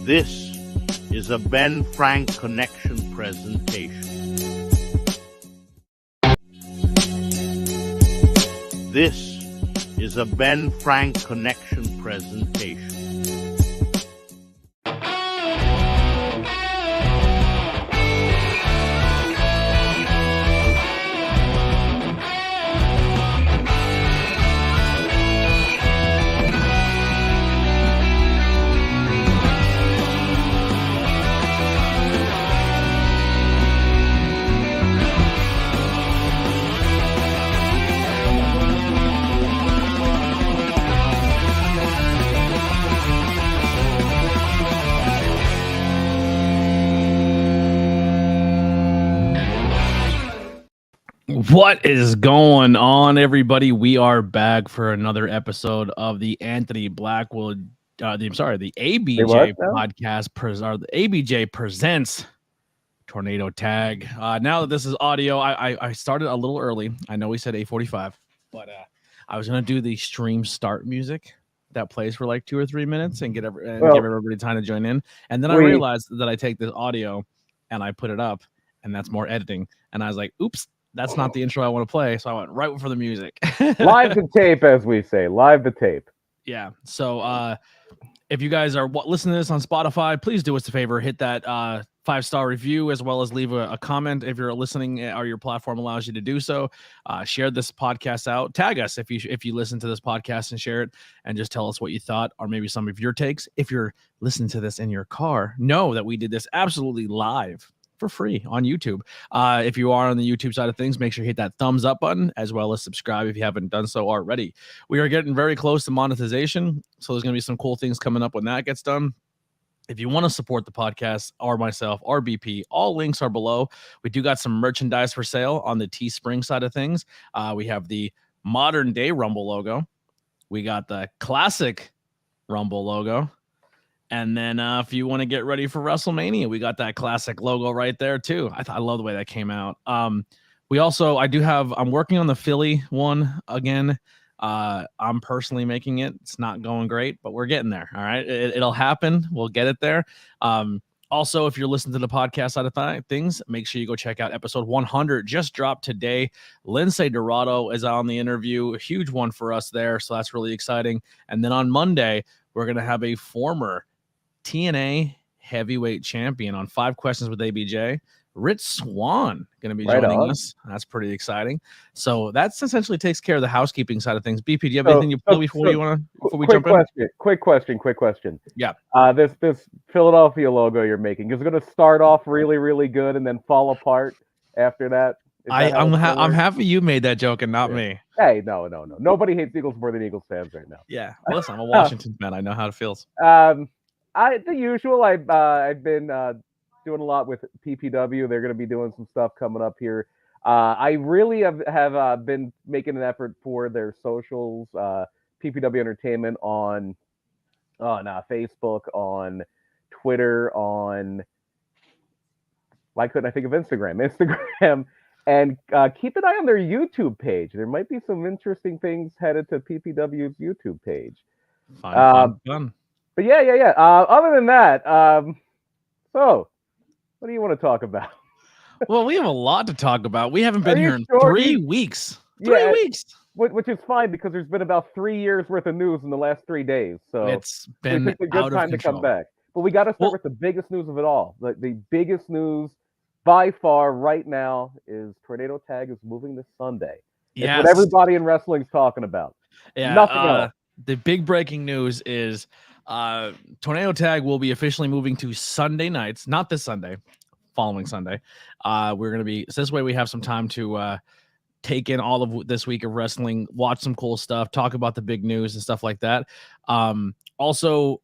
This is a Ben Frank Connection presentation. This is a Ben Frank Connection presentation. What is going on, everybody? We are back for another episode of the Anthony Blackwood, the ABJ podcast, the ABJ presents Tornado Tag. Now that this is audio, I started a little early. I know we said 8:45, but I was going to do the stream start music that plays for like 2 or 3 minutes and give everybody time to join in. And then I realized that I take this audio and I put it up, and that's more editing. And I was like, oops. That's not the intro I want to play, so I went right for the music. Live to tape, as we say. Live to tape. Yeah. So if you guys are listening to this on Spotify, please do us a favor. Hit that 5-star review, as well as leave a comment if you're listening or your platform allows you to do so. Share this podcast out. Tag us if you listen to this podcast and share it, and just tell us what you thought, or maybe some of your takes. If you're listening to this in your car, know that we did this absolutely live for free on YouTube. If you are on the YouTube side of things, make sure you hit that thumbs up button, as well as subscribe if you haven't done so already. We are getting very close to monetization, so there's going to be some cool things coming up when that gets done. If you want to support the podcast or myself or BP, all links are below. We do got some merchandise for sale on the Teespring side of things. We have the modern day Rumble logo. We got the classic Rumble logo. And then if you want to get ready for WrestleMania, we got that classic logo right there too. I love the way that came out. I'm working on the Philly one again. I'm personally making it. It's not going great, but we're getting there. All right. It'll happen. We'll get it there. Also, if you're listening to the podcast side of things, make sure you go check out episode 100. Just dropped today. Lindsay Dorado is on the interview. A huge one for us there. So that's really exciting. And then on Monday, we're going to have a former TNA heavyweight champion on 5 Questions with ABJ. Rich Swann going to be joining us. That's pretty exciting. So that essentially takes care of the housekeeping side of things. BP, do you have anything before we jump in? Quick question. Yeah. This Philadelphia logo you're making is going to start off really, really good and then fall apart after that. I'm happy you made that joke and not me. Hey, no. Nobody hates Eagles more than Eagles fans right now. Yeah. Listen, I'm a Washington fan. I know how it feels. The usual. I've been doing a lot with PPW. They're going to be doing some stuff coming up here. I really have been making an effort for their socials, PPW Entertainment on Facebook, on Twitter, on why couldn't I think of Instagram, and keep an eye on their YouTube page. There might be some interesting things headed to PPW's YouTube page. Fun. But yeah. Other than that, so what do you want to talk about? Well, we have a lot to talk about. We haven't been here in 3 weeks. 3 weeks. Which is fine, because there's been about 3 years worth of news in the last 3 days. So it's been a good time to come back. But we got to start with the biggest news of it all. The biggest news by far right now is Tornado Tag is moving this Sunday. It's what everybody in wrestling is talking about. Yeah, nothing else. The big breaking news is Tornado Tag will be officially moving to Sunday nights, not this Sunday, following Sunday. We're going to be, so this way we have some time to take in all of this week of wrestling, watch some cool stuff, talk about the big news and stuff like that. Also,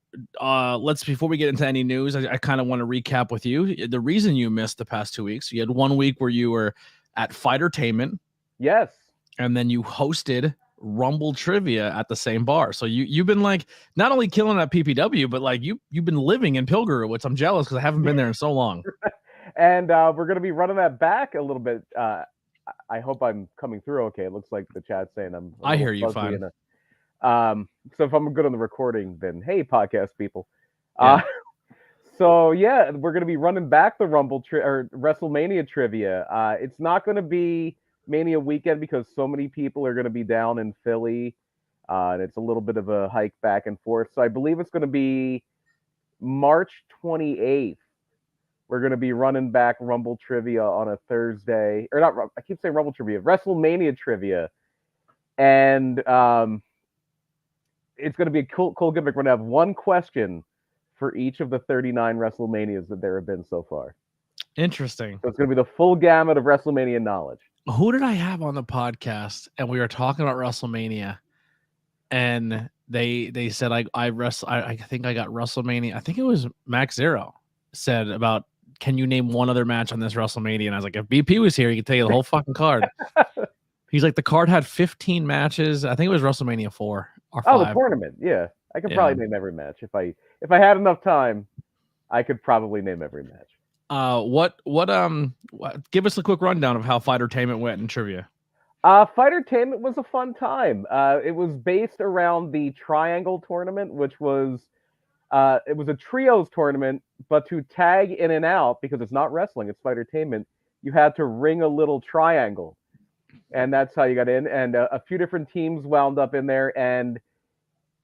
before we get into any news, I kind of want to recap with you the reason you missed the past 2 weeks. You had 1 week where you were at Fightertainment. Yes. And then you hosted Rumble Trivia at the same bar. So you've been like not only killing at PPW, but like you've been living in Pilgrim, which I'm jealous because I haven't been there in so long. And we're going to be running that back a little bit. I hope I'm coming through okay. It looks like the chat's saying I hear you fine. So if I'm good on the recording, then hey, podcast people. Yeah. So yeah, we're gonna be running back the or WrestleMania trivia. It's not gonna be Mania weekend because so many people are gonna be down in Philly, and it's a little bit of a hike back and forth. So I believe it's gonna be March 28th. We're gonna be running back Rumble trivia on a Thursday, or not? I keep saying Rumble trivia, WrestleMania trivia, and it's gonna be a cool gimmick. We're gonna have one question for each of the 39 WrestleManias that there have been so far. Interesting. So it's going to be the full gamut of WrestleMania knowledge. Who did I have on the podcast? And we were talking about WrestleMania, and they said I think I got WrestleMania. I think it was Max Zero said about, can you name one other match on this WrestleMania? And I was like, if BP was here, he could tell you the whole fucking card. He's like, the card had 15 matches. I think it was WrestleMania 4 or 5. Oh, the tournament. Yeah. I could probably name every match. If I had enough time, I could probably name every match. Give us a quick rundown of how Fightertainment went in trivia. Fightertainment was a fun time. It was based around the Triangle tournament, which was it was a trios tournament, but to tag in and out, because it's not wrestling, it's Fightertainment, you had to ring a little triangle. And that's how you got in. And a few different teams wound up in there, and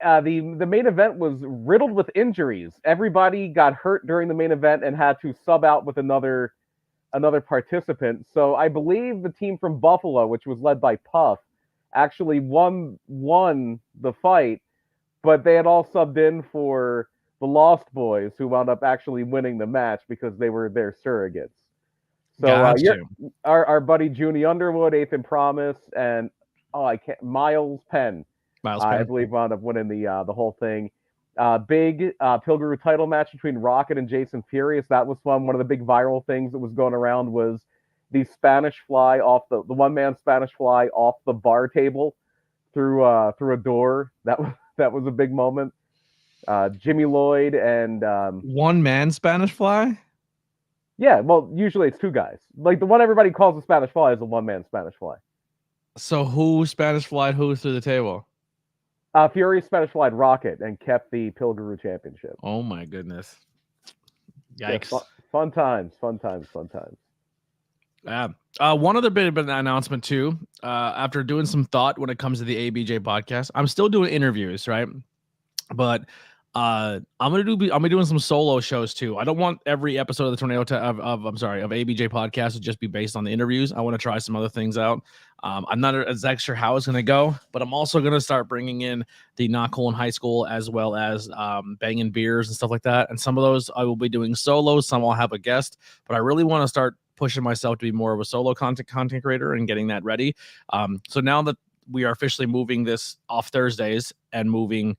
the main event was riddled with injuries. Everybody got hurt during the main event and had to sub out with another participant. So I believe the team from Buffalo, which was led by Puff, actually won the fight, but they had all subbed in for the Lost Boys, who wound up actually winning the match because they were their surrogates. So our buddy Junie Underwood, Eighth and Promise, and Miles Penn. I believe wound up winning the whole thing. Big Pilgrim title match between Rocket and Jason Furious. That was fun. One of the big viral things that was going around was the Spanish fly off the one-man Spanish fly off the bar table through a door. That was a big moment. Jimmy Lloyd and one-man Spanish fly. Yeah, well, usually it's two guys. Like the one everybody calls the Spanish fly is a one-man Spanish fly. So who Spanish flied who through the table? Fury Spanish flied Rocket and kept the Pilgrim Championship. Oh my goodness! Yikes! Yeah, fun times. Yeah. One other bit of an announcement too. After doing some thought when it comes to the ABJ podcast, I'm still doing interviews, right? But I'm gonna be doing some solo shows too. I don't want every episode of the of ABJ podcast to just be based on the interviews. I want to try some other things out. I'm not exactly sure how it's gonna go, but I'm also gonna start bringing in the Not Cool in High School, as well as Banging Beers and stuff like that. And some of those I will be doing solo. Some I'll have a guest, but I really want to start pushing myself to be more of a solo content creator and getting that ready. So now that we are officially moving this off Thursdays and moving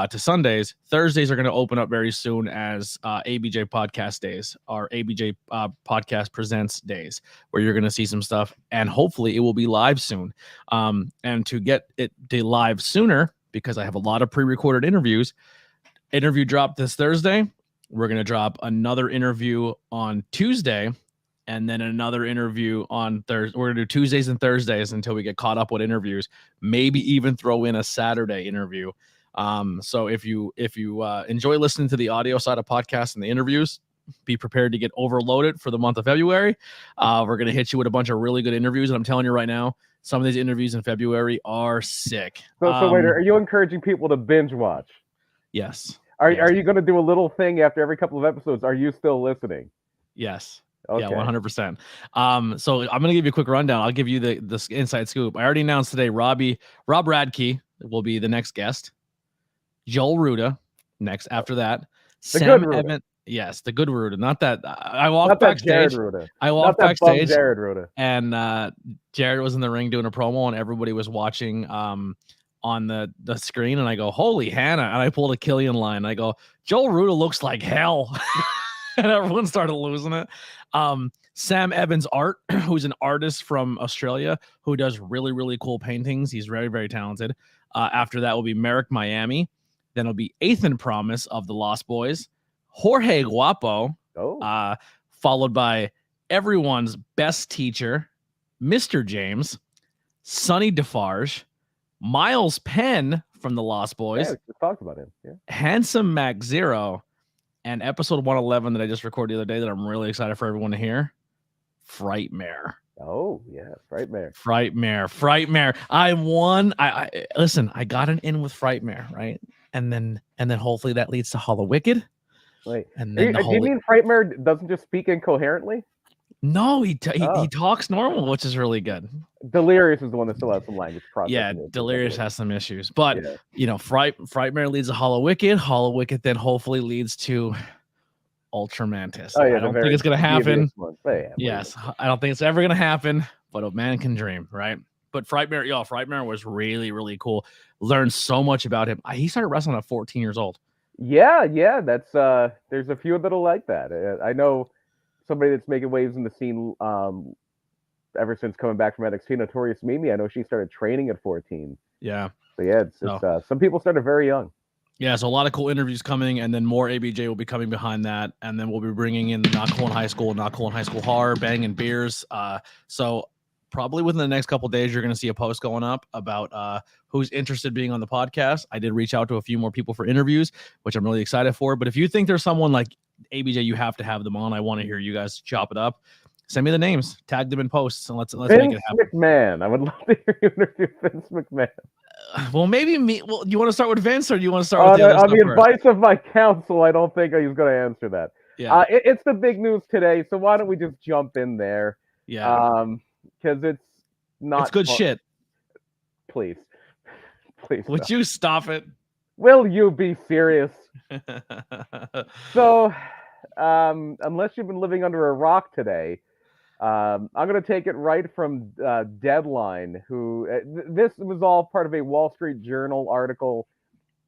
to Sundays, Thursdays are going to open up very soon as ABJ podcast days, or ABJ podcast presents days, where you're going to see some stuff, and hopefully it will be live soon. And to get it live sooner, because I have a lot of pre-recorded interviews, interview drop this Thursday. We're going to drop another interview on Tuesday, and then another interview on Thursday. We're going to do Tuesdays and Thursdays until we get caught up with interviews, maybe even throw in a Saturday interview. So if you enjoy listening to the audio side of podcasts and the interviews, be prepared to get overloaded for the month of February. We're going to hit you with a bunch of really good interviews. And I'm telling you right now, some of these interviews in February are sick. So wait, are you encouraging people to binge watch? Yes. Are you going to do a little thing after every couple of episodes? Are you still listening? Yes. Okay. Yeah, 100%. So I'm going to give you a quick rundown. I'll give you the inside scoop. I already announced today, Rob Radke will be the next guest. Joel Ruda next after that. Sam Evans. Yes, the good Ruda. Not that I walked backstage. I walked backstage. Jared Ruda. And Jared was in the ring doing a promo, and everybody was watching on the screen. And I go, "Holy Hannah!" And I pulled a Killian line. And I go, "Joel Ruda looks like hell," and everyone started losing it. Sam Evans Art, who's an artist from Australia who does really, really cool paintings. He's very, very talented. After that will be Merrick Miami. Then it'll be Ethan Promise of the Lost Boys, Jorge Guapo, followed by everyone's best teacher, Mr. James, Sonny Defarge, Miles Penn from the Lost Boys. Yeah, we talked about him. Yeah. Handsome Mac Zero, And episode 111 that I just recorded the other day that I'm really excited for everyone to hear, Frightmare. Oh yeah, Frightmare. Frightmare. I won. I listen. I got an in with Frightmare, right? And then hopefully that leads to Hollow Wicked. Wait, And then do you mean Frightmare doesn't just speak incoherently? No, he talks normal, which is really good. Delirious is the one that still has some language processing. Yeah, Delirious has some issues, but Yeah. you know, Frightmare leads to Hollow Wicked. Hollow Wicked then hopefully leads to Ultramantis. Oh, yeah, I don't think it's gonna happen. Yeah, Yes, I don't think it's ever gonna happen, but a man can dream, right? But Frightmare was really, really cool. Learned so much about him. He started wrestling at 14 years old. Yeah, that's there's a few that'll like that. I know somebody that's making waves in the scene ever since coming back from NXT, Notorious Mimi. I know she started training at 14. Yeah. So yeah, it's some people started very young. Yeah, so a lot of cool interviews coming, and then more ABJ will be coming behind that, and then we'll be bringing in the Not Cool in High School, Not Cool in High School Horror, Bang and Beers. So probably within the next couple of days, you're going to see a post going up about who's interested in being on the podcast. I did reach out to a few more people for interviews, which I'm really excited for. But if you think there's someone like ABJ, you have to have them on. I want to hear you guys chop it up. Send me the names, tag them in posts, and let's make it happen. Vince McMahon. I would love to hear you interview Vince McMahon. Well, maybe me. Well, do you want to start with Vince, or do you want to start with the other on the stuff advice first? of my counsel, I don't think he's going to answer that. Yeah, it's the big news today, so why don't we just jump in there? Yeah, because it's not. It's good shit. Please. Would stop. you stop it? Will you be serious? So, unless you've been living under a rock today, I'm going to take it right from Deadline, who this was all part of a Wall Street Journal article,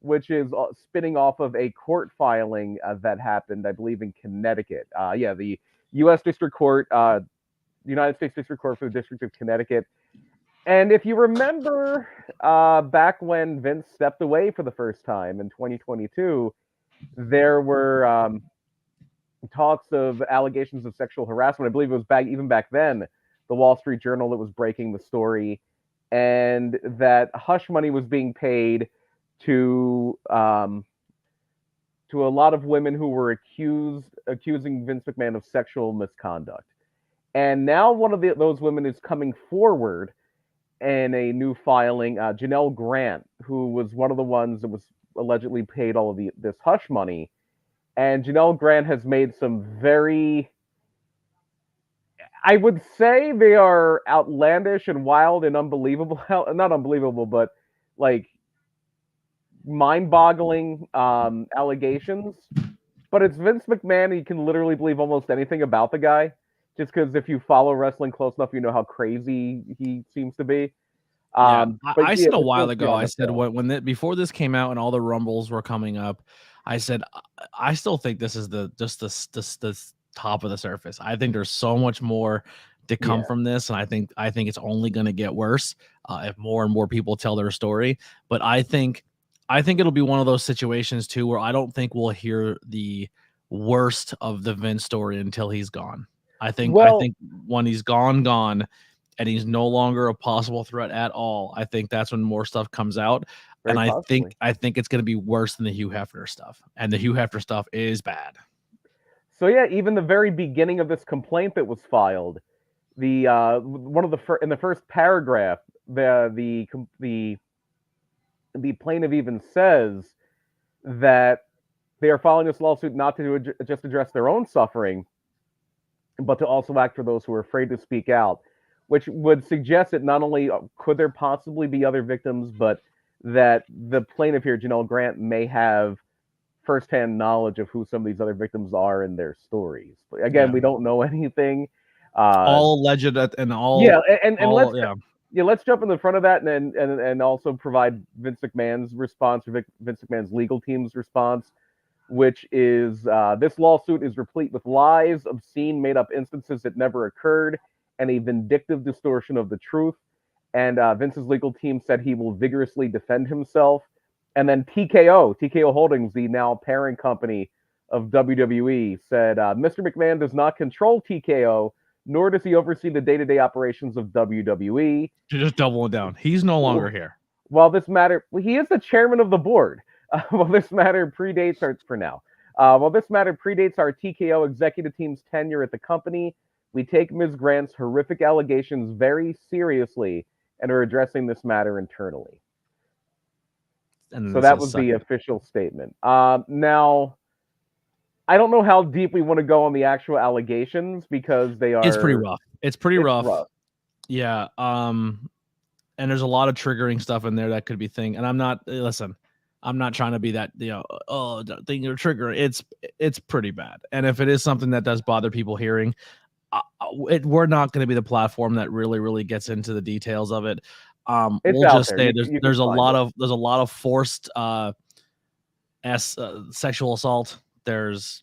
which is spinning off of a court filing that happened, I believe, in Connecticut. The U.S. District Court, United States District Court for the District of Connecticut. And if you remember back when Vince stepped away for the first time in 2022, there were talks of allegations of sexual harassment. I believe it was even back then, the Wall Street Journal that was breaking the story, and that hush money was being paid to a lot of women who were accusing Vince McMahon of sexual misconduct. And now one of those women is coming forward in a new filing, Janelle Grant, who was one of the ones that was allegedly paid all of this hush money. And Janelle Grant has made some very, I would say they are outlandish and wild and unbelievable, not unbelievable, but like mind-boggling allegations. But it's Vince McMahon. You can literally believe almost anything about the guy, just because if you follow wrestling close enough, you know how crazy he seems to be. I said a while ago, I said before this came out and all the rumbles were coming up, I said I still think this is the top of the surface. I think there's so much more to come from this, and I think it's only going to get worse if more and more people tell their story. But I think it'll be one of those situations too where I don't think we'll hear the worst of the Vince story until he's gone. I think when he's gone, and he's no longer a possible threat at all, I think that's when more stuff comes out. Very and possibly. I think it's going to be worse than the Hugh Hefner stuff. And the Hugh Hefner stuff is bad. So yeah, even the very beginning of this complaint that was filed, the in the first paragraph, the plaintiff even says that they are filing this lawsuit not to just address their own suffering, but to also act for those who are afraid to speak out, which would suggest that not only could there possibly be other victims, but that the plaintiff here, Janelle Grant, may have firsthand knowledge of who some of these other victims are and their stories. But again, we don't know anything. All alleged and all. Yeah, and let's jump in the front of that and also provide Vince McMahon's response, or Vince McMahon's legal team's response, which is this lawsuit is replete with lies, obscene, made-up instances that never occurred, and a vindictive distortion of the truth. And Vince's legal team said he will vigorously defend himself. And then TKO Holdings, the now parent company of WWE, said Mr. McMahon does not control TKO, nor does he oversee the day-to-day operations of WWE. You're just doubling down. He's no longer here. He is the chairman of the board. This matter predates her for now. While this matter predates our TKO executive team's tenure at the company, we take Ms. Grant's horrific allegations very seriously and are addressing this matter internally. And So that was the official statement. Now, I don't know how deep we want to go on the actual allegations because they are. It's pretty rough. It's pretty rough. Yeah. And there's a lot of triggering stuff in there that could be thing. And I'm not trying to be that, thing or trigger. It's pretty bad. And if it is something that does bother people hearing, we're not going to be the platform that really gets into the details of it. We'll just say there's a lot of forced sexual assault. There's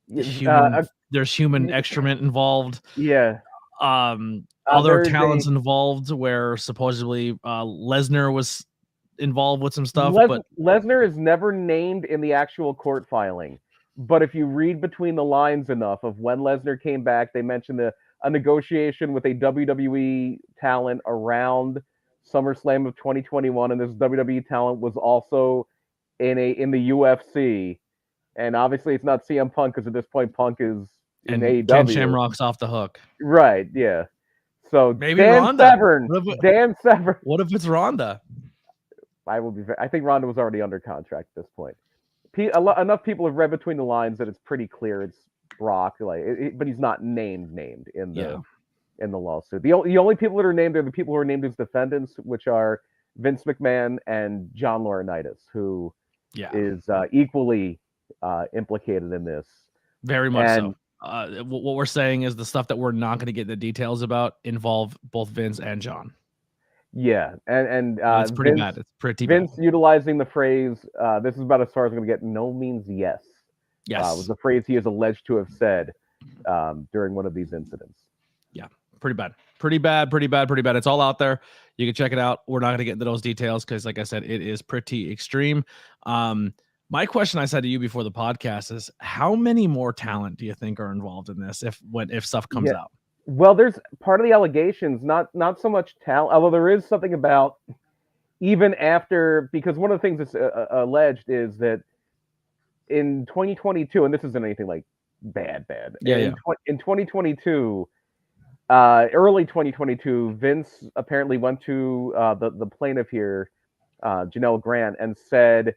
human excrement involved. Yeah. Other talents involved where supposedly Lesnar was involved with some stuff. But Lesnar is never named in the actual court filing. But if you read between the lines enough of when Lesnar came back, they mentioned a negotiation with a WWE talent around SummerSlam of 2021, and this WWE talent was also in the UFC. And obviously, it's not CM Punk because at this point, Punk is in AEW. Ken Shamrock's off the hook. Right? Yeah. So maybe Ronda. Dan Severn. What if it's Ronda? I think Ronda was already under contract at this point. Enough people have read between the lines that it's pretty clear it's Brock, but he's not named in the lawsuit. The only people that are named are the people who are named as defendants, which are Vince McMahon and John Laurinaitis, who is equally implicated in this. Very much so. What we're saying is the stuff that we're not going to get the details about involve both Vince and John. Yeah, and it's pretty bad. It's pretty Vince bad. utilizing the phrase, this is about as far as I'm going to get, no means yes. Yes. Was the phrase he is alleged to have said during one of these incidents. Yeah, pretty bad. Pretty bad. It's all out there. You can check it out. We're not going to get into those details because, like I said, it is pretty extreme. My question I said to you before the podcast is, how many more talent do you think are involved in this if stuff comes out? Well, there's part of the allegations, not so much talent, although there is something about even after, because one of the things that's alleged is that in 2022, and this isn't anything like bad. In 2022, early 2022, Vince apparently went to the plaintiff here, Janelle Grant, and said,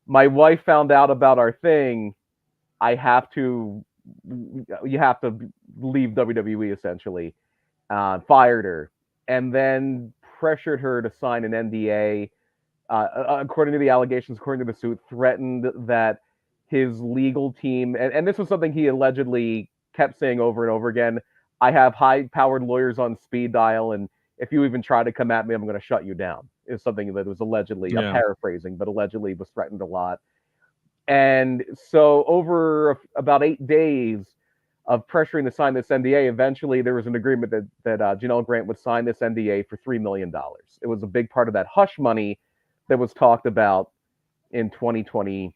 my wife found out about our thing. You have to leave WWE, essentially. Fired her, and then pressured her to sign an NDA. According to the allegations, according to the suit, threatened that his legal team, and this was something he allegedly kept saying over and over again, I have high-powered lawyers on speed dial, and if you even try to come at me, I'm going to shut you down, is something that was allegedly, I'm paraphrasing, but allegedly was threatened a lot. And so over about 8 days of pressuring to sign this NDA, eventually there was an agreement that Janelle Grant would sign this NDA for $3 million. It was a big part of that hush money that was talked about in 2021.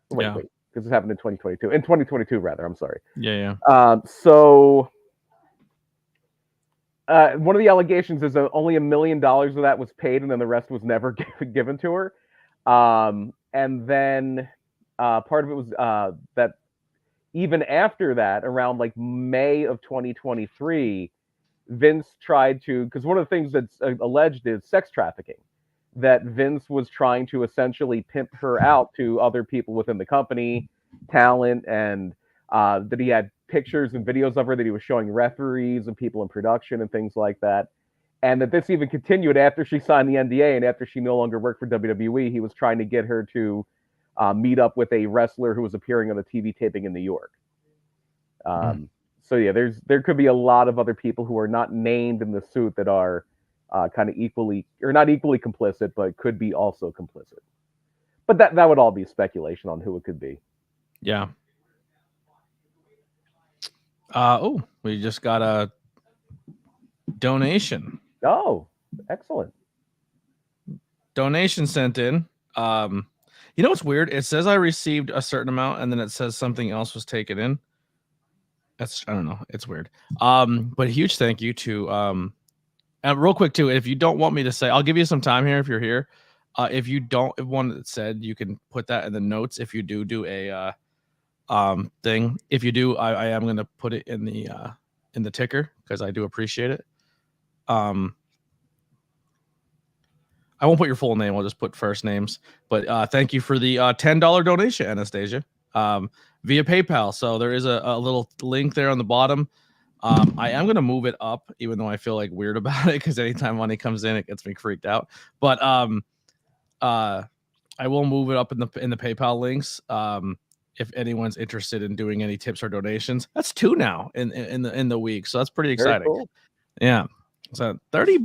Wait, because this happened in 2022. In 2022, rather, I'm sorry. So one of the allegations is that only $1 million of that was paid, and then the rest was never given to her. And then part of it was that even after that, around like May of 2023, Vince tried to, because one of the things that's alleged is sex trafficking, that Vince was trying to essentially pimp her out to other people within the company, talent, and that he had pictures and videos of her that he was showing referees and people in production and things like that. And that this even continued after she signed the NDA and after she no longer worked for WWE. He was trying to get her to meet up with a wrestler who was appearing on a TV taping in New York. So yeah, there could be a lot of other people who are not named in the suit that are kind of equally, or not equally complicit, but could be also complicit. But that would all be speculation on who it could be. Yeah. We just got a donation. Oh, excellent. Donation sent in. You know what's weird? It says I received a certain amount, and then it says something else was taken in. I don't know. It's weird. But a huge thank you to and real quick too. If you don't want me to say, I'll give you some time here if you're here. If you don't, if one that said, you can put that in the notes. If you do a thing, if you do, I am gonna put it in the ticker because I do appreciate it. I won't put your full name. I'll just put first names. But thank you for the $10 donation, Anastasia, via PayPal. So there is a little link there on the bottom. I am going to move it up, even though I feel like weird about it because anytime money comes in, it gets me freaked out. But I will move it up in the PayPal links. If anyone's interested in doing any tips or donations, that's 2 now in the week. So that's pretty exciting. Cool. Yeah. So $30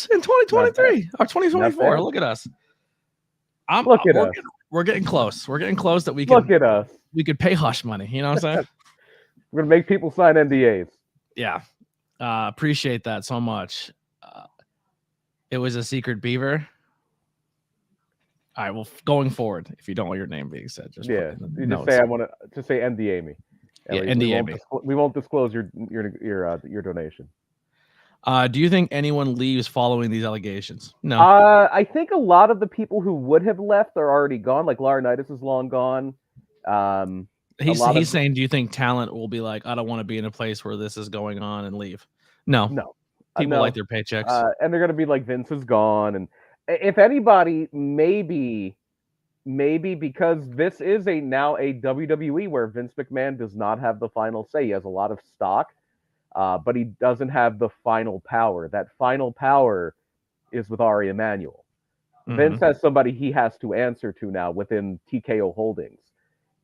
in 2023 or 2024. Look at us. We're getting close. We're getting close that we can look at us. We could pay hush money. You know what I'm saying? We're gonna make people sign NDAs. Yeah. Appreciate that so much. It was a secret beaver. All right. Well, going forward, if you don't want your name being said, just you just say I want to say NDA me. Yeah, NDA me. We won't disclose your donation. Do you think anyone leaves following these allegations? No. I think a lot of the people who would have left are already gone. Like Laurinaitis is long gone. He's saying, do you think talent will be like, I don't want to be in a place where this is going on and leave? No. People like their paychecks. And they're going to be like, Vince is gone. And if anybody, maybe because this is now a WWE where Vince McMahon does not have the final say. He has a lot of stock. But he doesn't have the final power. That final power is with Ari Emanuel. Mm-hmm. Vince has somebody he has to answer to now within TKO Holdings.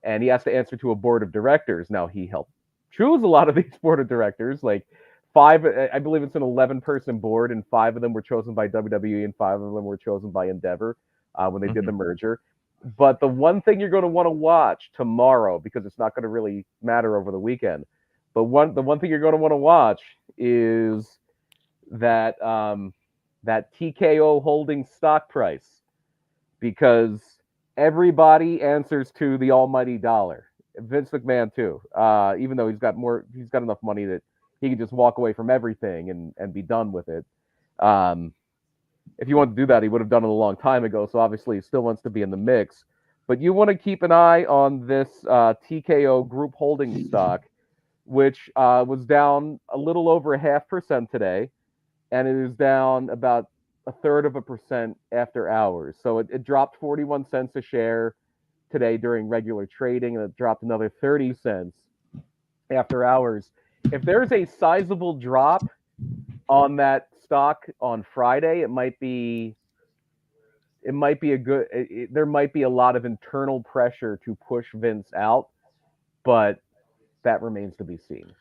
And he has to answer to a board of directors. Now, he helped choose a lot of these board of directors. Like 5, I believe it's an 11-person board, and 5 of them were chosen by WWE and 5 of them were chosen by Endeavor when they did the merger. But the one thing you're going to want to watch tomorrow, because it's not going to really matter over the weekend, but the one thing you're going to want to watch is that that TKO Holdings stock price, because everybody answers to the almighty dollar. Vince McMahon too, even though he's got enough money that he can just walk away from everything and be done with it. If you want to do that, he would have done it a long time ago. So obviously, he still wants to be in the mix. But you want to keep an eye on this TKO Group Holdings stock, which was down a little over 0.5% today, and it is down about 1/3% after hours. So it dropped 41 cents a share today during regular trading, and it dropped another 30 cents after hours. If there's a sizable drop on that stock on Friday, there might be a lot of internal pressure to push Vince out, but that remains to be seen.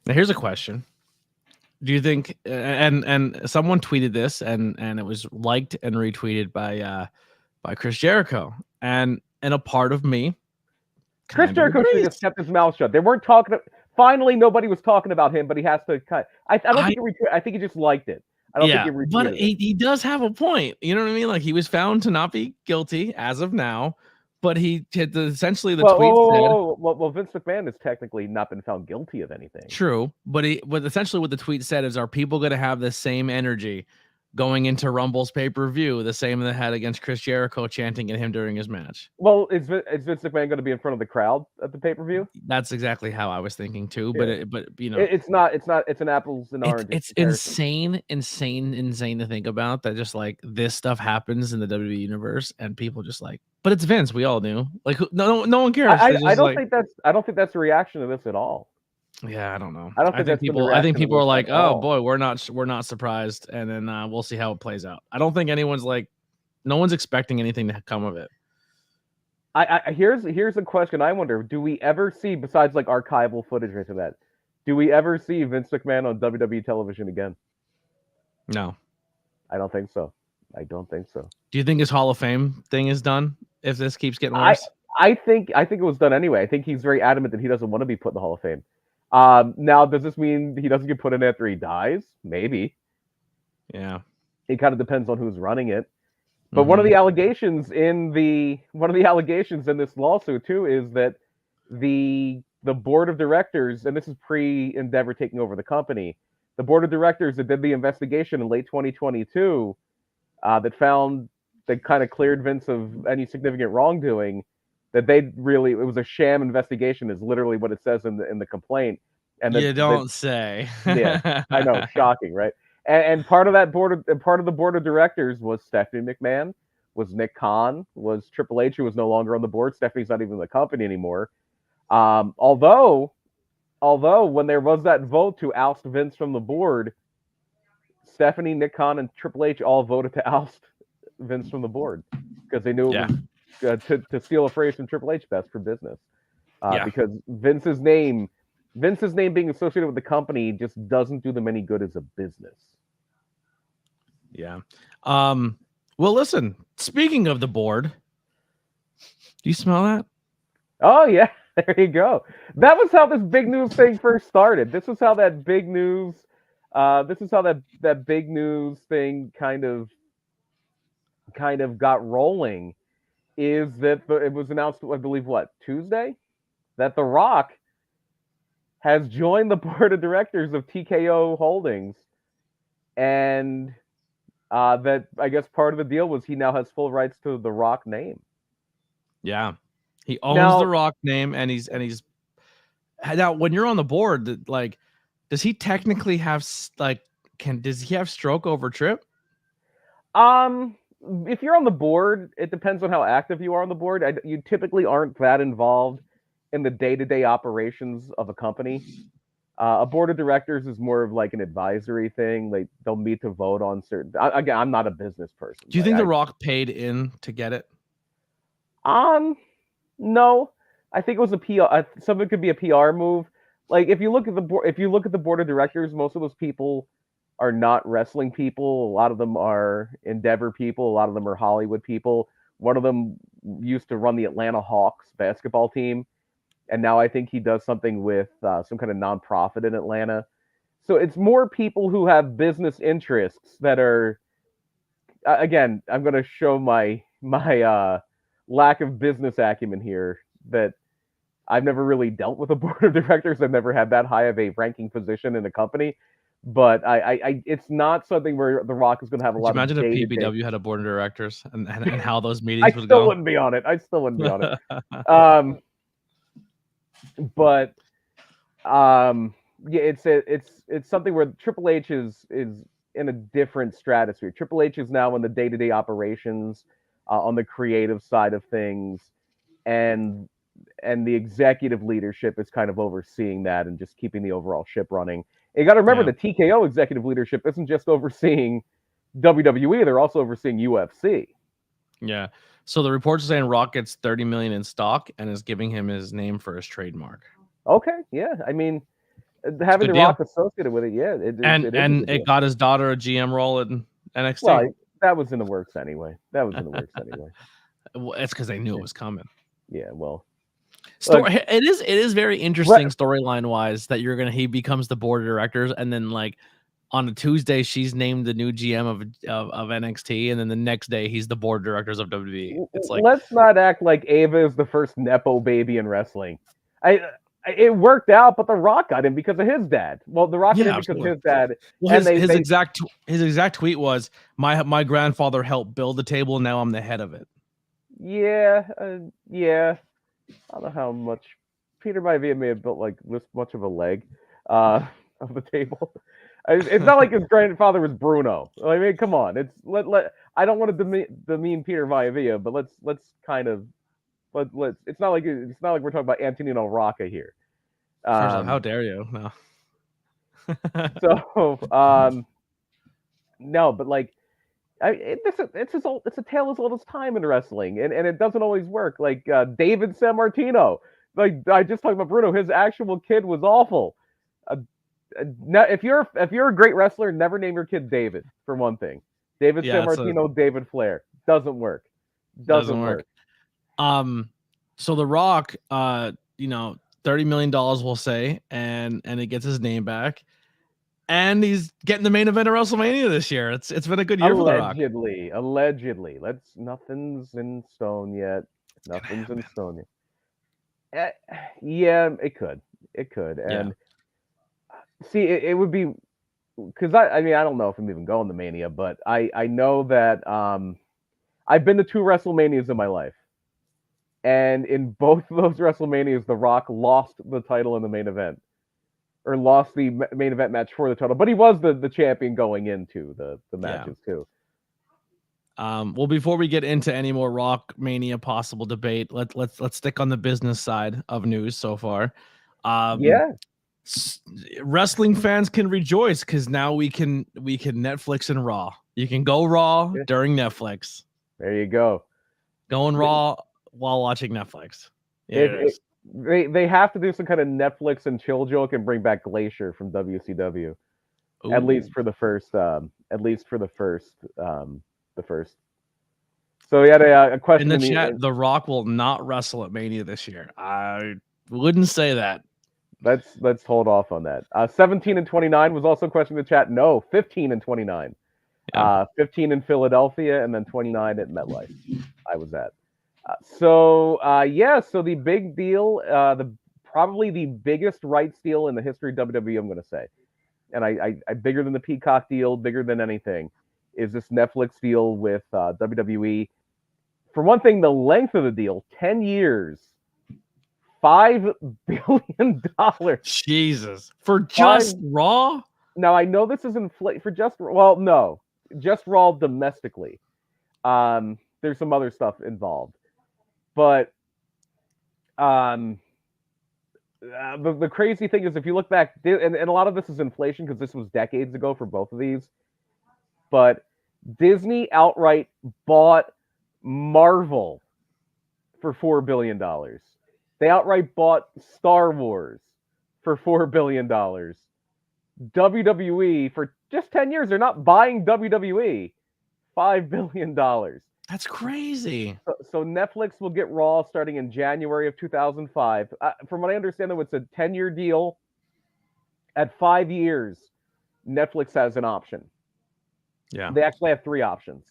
Now, here's a question. Do you think, and someone tweeted this, and it was liked and retweeted by Chris Jericho, and a part of me, Chris Jericho should have just kept his mouth shut. They weren't talking. Finally, nobody was talking about him, but he has to cut. I think he just liked it. I don't think he retweeted but he does have a point. You know what I mean? Like, he was found to not be guilty as of now. But he had essentially the tweet said. Well, Vince McMahon has technically not been found guilty of anything. True, but essentially what the tweet said is, are people going to have the same energy going into Rumble's pay-per-view, the same they had against Chris Jericho chanting at him during his match? Well, is Vince McMahon going to be in front of the crowd at the pay-per-view? That's exactly how I was thinking too. Yeah. But you know, it's an apples and oranges. It's insane to think about that. Just like this stuff happens in the WWE universe, and people just like, but it's Vince. We all knew. Like, no one cares. I don't think that's the reaction to this at all. Yeah, I don't know. I think people are like, oh boy, we're not surprised, and then we'll see how it plays out. I don't think anyone's like, no one's expecting anything to come of it. Here's a question I wonder: do we ever see, besides like archival footage or that, do we ever see Vince McMahon on WWE television again? No, I don't think so. Do you think his Hall of Fame thing is done if this keeps getting worse? I think it was done anyway. I think he's very adamant that he doesn't want to be put in the Hall of Fame. Now, does this mean he doesn't get put in after he dies? Maybe. Yeah. It kind of depends on who's running it. But one of the allegations in this lawsuit too is that the board of directors, and this is pre-Endeavor taking over the company, the board of directors that did the investigation in late 2022 that they kind of cleared Vince of any significant wrongdoing, that it was a sham investigation is literally what it says in the complaint. And you don't say. Yeah, I know, shocking, right? And part of that part of the board of directors was Stephanie McMahon, was Nick Khan, was Triple H, who was no longer on the board. Stephanie's not even in the company anymore. Although when there was that vote to oust Vince from the board, Stephanie, Nick Khan, and Triple H all voted to oust Vince from the board because they knew it was to steal a phrase from Triple H, best for business. Because Vince's name being associated with the company just doesn't do them any good as a business. Yeah. Well, listen, speaking of the board, do you smell that? Oh, yeah. There you go. That was how this big news thing first started. This was how that big news that big news thing kind of got rolling, is that it was announced, I believe, Tuesday, that The Rock has joined the board of directors of TKO Holdings, and that I guess part of the deal was he now has full rights to the Rock name. Yeah, he owns the Rock name, and he's now when you're on the board, like, does he technically have does he have stroke over Trip? If you're on the board, it depends on how active you are on the board. You typically aren't that involved in the day-to-day operations of a company. A board of directors is more of like an advisory thing. They'll meet to vote on certain. Again, I'm not a business person. Do you think The Rock paid in to get it? No. I think it was a PR. Some of it could be a PR move. Like if you look at the board of directors, most of those people are not wrestling people. A lot of them are Endeavor people. A lot of them are Hollywood people. One of them used to run the Atlanta Hawks basketball team, and now I think he does something with some kind of nonprofit in Atlanta. So it's more people who have business interests that are. Again, I'm going to show my lack of business acumen here, that I've never really dealt with a board of directors. I've never had that high of a ranking position in a company. But it's not something where The Rock is going to have a lot of. Imagine if PPW had a board of directors and how those meetings would go. I still wouldn't be on it. But yeah, it's something where Triple H is in a different stratosphere. Triple H is now in the day-to-day operations, on the creative side of things, and the executive leadership is kind of overseeing that and just keeping the overall ship running. You got to remember, the TKO executive leadership isn't just overseeing WWE; they're also overseeing UFC. Yeah. So the reports are saying Rock gets $30 million in stock and is giving him his name for his trademark. Okay, yeah. I mean, having The Rock associated with it, yeah. It got his daughter a GM role in NXT. Well, that was in the works anyway. It's because they knew it was coming. Yeah, well. It is very interesting storyline wise that he becomes the board of directors, and then like on a Tuesday she's named the new GM of NXT, and then the next day he's the board of directors of WWE. It's like, let's not act like Ava is the first nepo baby in wrestling. It worked out, but The Rock got him because of his dad. Well, The Rock got him because of his dad. Well, his exact tweet was, my grandfather helped build the table, now I'm the head of it. Yeah. I don't know how much Peter Maivia may have built like this much of a leg of the table. It's not like his grandfather was Bruno. I mean, come on. I don't want to demean Peter Maivia, but let's kind of let's. It's not like we're talking about Antonino Rocca here. How dare you? No. So no, but like. It's a tale as old as time in wrestling, and it doesn't always work. Like David Sammartino, like I just talked about Bruno, his actual kid was awful. If you're a great wrestler, never name your kid David, for one thing. David Sammartino, David Flair doesn't work. Doesn't work. So The Rock, $30 million, we'll say, and it gets his name back. And he's getting the main event of WrestleMania this year. It's been a good year for The Rock. Allegedly. Nothing's in stone yet. Yeah, it could. And see, it would be, because I don't know if I'm even going to Mania, but I know that I I've been to 2 WrestleManias in my life. And in both of those WrestleManias, The Rock lost the title in the main event. Or lost the main event match for the title. But he was the champion going into the matches, too. Well, before we get into any more Rock Mania possible debate, let's stick on the business side of news so far. Wrestling fans can rejoice because now we can Netflix and Raw. You can go Raw during Netflix. There you go. Going Raw while watching Netflix. They have to do some kind of Netflix and chill joke and bring back Glacier from WCW. Ooh. At least for the first. So we had a question in the chat. The Rock will not wrestle at Mania this year. I wouldn't say that. Let's hold off on that. 17 and 29 was also a question in the chat. No, 15 and 29. 15 in Philadelphia and then 29 at MetLife. I was at. So the big deal, probably the biggest rights deal in the history of WWE, I'm going to say, and I bigger than the Peacock deal, bigger than anything, is this Netflix deal with WWE. For one thing, the length of the deal, 10 years, $5 billion. Jesus. For just Raw? Now, I know this is for just Raw domestically. There's some other stuff involved. But the crazy thing is, if you look back, and a lot of this is inflation because this was decades ago for both of these, but Disney outright bought Marvel for $4 billion. They outright bought Star Wars for $4 billion. WWE, for just 10 years, they're not buying WWE, $5 billion. That's crazy. So Netflix will get Raw starting in January of 2005. From what I understand, though, it's a 10-year deal. At 5 years, Netflix has an option. Yeah. They actually have 3 options.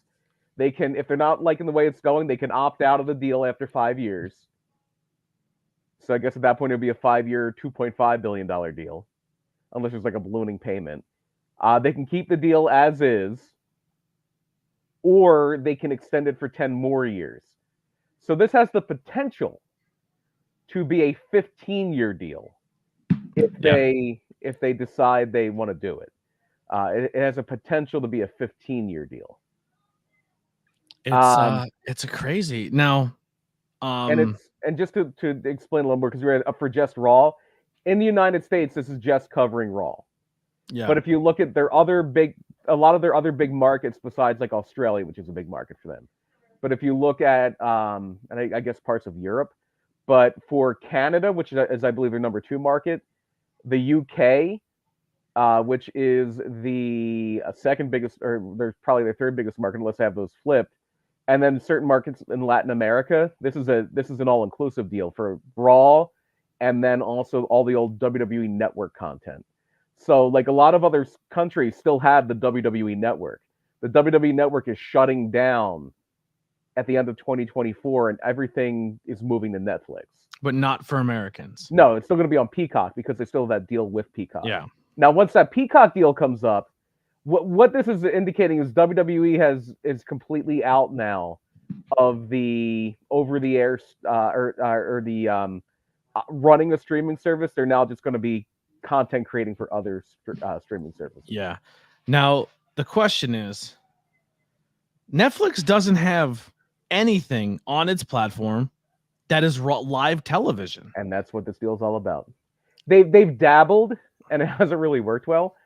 They can, if they're not liking the way it's going, they can opt out of the deal after 5 years. So I guess at that point, it would be a 5-year, $2.5 billion deal, unless there's like a ballooning payment. They can keep the deal as is, or they can extend it for 10 more years. So this has the potential to be a 15-year deal if they decide they want to do it. It has a potential to be a 15-year deal. It's a crazy now. And just to explain a little more, because we're up for just Raw. In the United States, this is just covering Raw. Yeah. But if you look at a lot of their other big markets besides like Australia, which is a big market for them. But if you look at, and I guess parts of Europe, but for Canada, which is I believe their number 2 market, the UK, which is the second biggest, or they're probably their 3rd biggest market, unless they have those flipped. And then certain markets in Latin America, this is an all-inclusive deal for Raw, and then also all the old WWE Network content. So, like a lot of other countries still have the WWE Network. The WWE Network is shutting down at the end of 2024, and everything is moving to Netflix. But not for Americans. No, it's still going to be on Peacock because they still have that deal with Peacock. Yeah. Now, once that Peacock deal comes up, what this is indicating is WWE is completely out now of the over-the-air or the running a streaming service. They're now just going to be content creating for other streaming services. Yeah. Now, the question is, Netflix doesn't have anything on its platform that is live television. And that's what this deal is all about. They've dabbled, and it hasn't really worked well.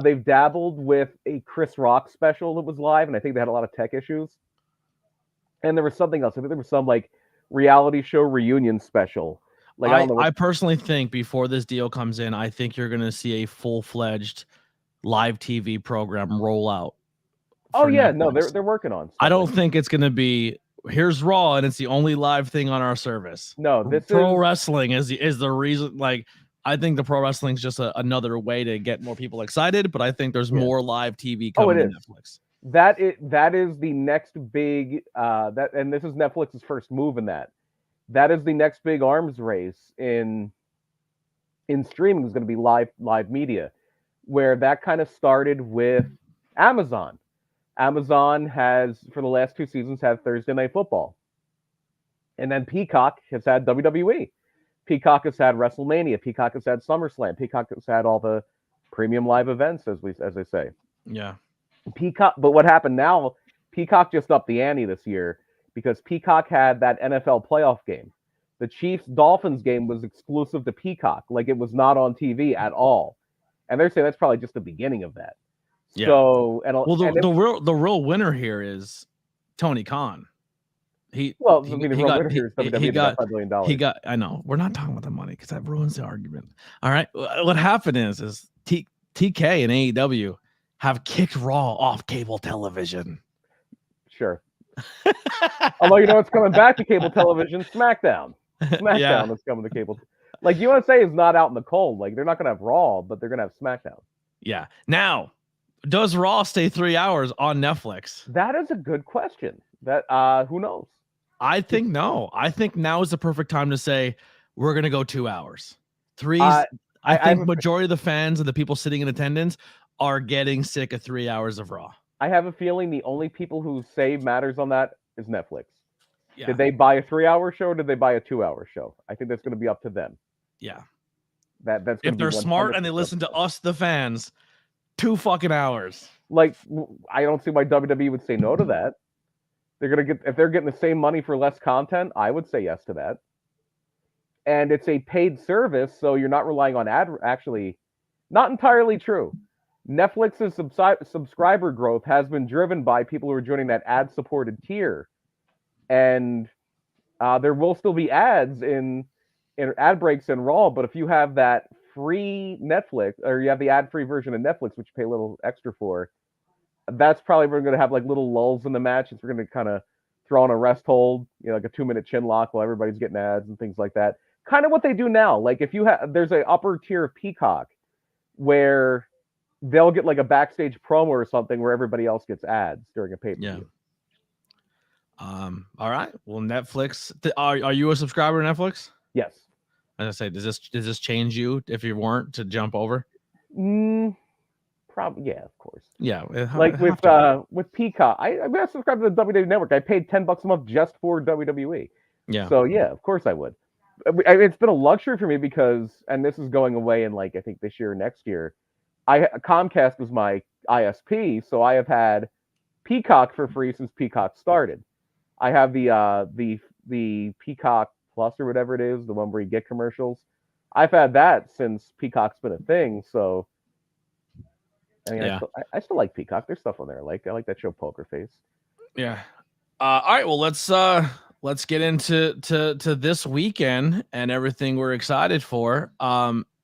They've dabbled with a Chris Rock special that was live, and I think they had a lot of tech issues. And there was something else. I think there was some like reality show reunion special. Like I personally think before this deal comes in, I think you're going to see a full-fledged live TV program roll out. Oh yeah, Netflix. No, they're working on. I don't think it's going to be here's Raw and it's the only live thing on our service. No, this pro wrestling is the reason. Like, I think the pro wrestling is just another way to get more people excited, but I think there's more live TV coming to Netflix. That is the next big and this is Netflix's first move in that. That is the next big arms race in streaming is going to be live media, where that kind of started with Amazon. Amazon has, for the last 2 seasons, had Thursday Night Football. And then Peacock has had WWE. Peacock has had WrestleMania. Peacock has had SummerSlam. Peacock has had all the premium live events, as they say. Yeah. Peacock, but what happened now? Peacock just upped the ante this year because Peacock had that NFL playoff game. The Chiefs-Dolphins game was exclusive to Peacock, like it was not on TV at all. And they're saying that's probably just the beginning of that. Yeah. So, the real winner here is Tony Khan. The real winner here is WWE. He got $5 billion. I know we're not talking about the money because that ruins the argument. All right, what happened is TK and AEW have kicked Raw off cable television. Sure. Although you know it's coming back to cable television, SmackDown. SmackDown is coming to cable. Like USA is not out in the cold. Like they're not going to have Raw, but they're going to have SmackDown. Yeah. Now, does Raw stay 3 hours on Netflix? That is a good question. That who knows? I think no. I think now is the perfect time to say we're going to go 2 hours. I think majority of the fans and the people sitting in attendance are getting sick of 3 hours of Raw. I have a feeling the only people who say matters on that is Netflix. Yeah. Did they buy a 3-hour show or did they buy a 2-hour show? I think that's going to be up to them. Yeah. That's if they're smart and they listen to us, the fans, 2 fucking hours. Like, I don't see why WWE would say no to that. If they're getting the same money for less content, I would say yes to that. And it's a paid service, so you're not relying on actually, not entirely true. Netflix's subscriber growth has been driven by people who are joining that ad-supported tier. And there will still be ads in ad breaks in Raw, but if you have that free Netflix, or you have the ad-free version of Netflix, which you pay a little extra for, that's probably we're going to have like little lulls in the matches. We're going to kind of throw on a rest hold, like a 2-minute chin lock while everybody's getting ads and things like that. Kind of what they do now. Like if you have, there's an upper tier of Peacock where they'll get like a backstage promo or something where everybody else gets ads during a pay-per-view. Yeah. All right. Well, Netflix. Are you a subscriber to Netflix? Yes. As I say, does this change you if you weren't to jump over? Probably, yeah, of course. Yeah, like with Peacock, I subscribed to the WWE Network. I paid $10 a month just for WWE. Yeah. So yeah, of course I would. It's been a luxury for me because, and this is going away in like I think this year or next year. Comcast was my ISP, so I have had Peacock for free since Peacock started. I have the Peacock Plus or whatever it is, the one where you get commercials. I've had that since Peacock's been a thing. So I mean, I still like Peacock. There's stuff on there. I like that show Poker Face. Yeah. All right. Well, let's get into this weekend and everything we're excited for.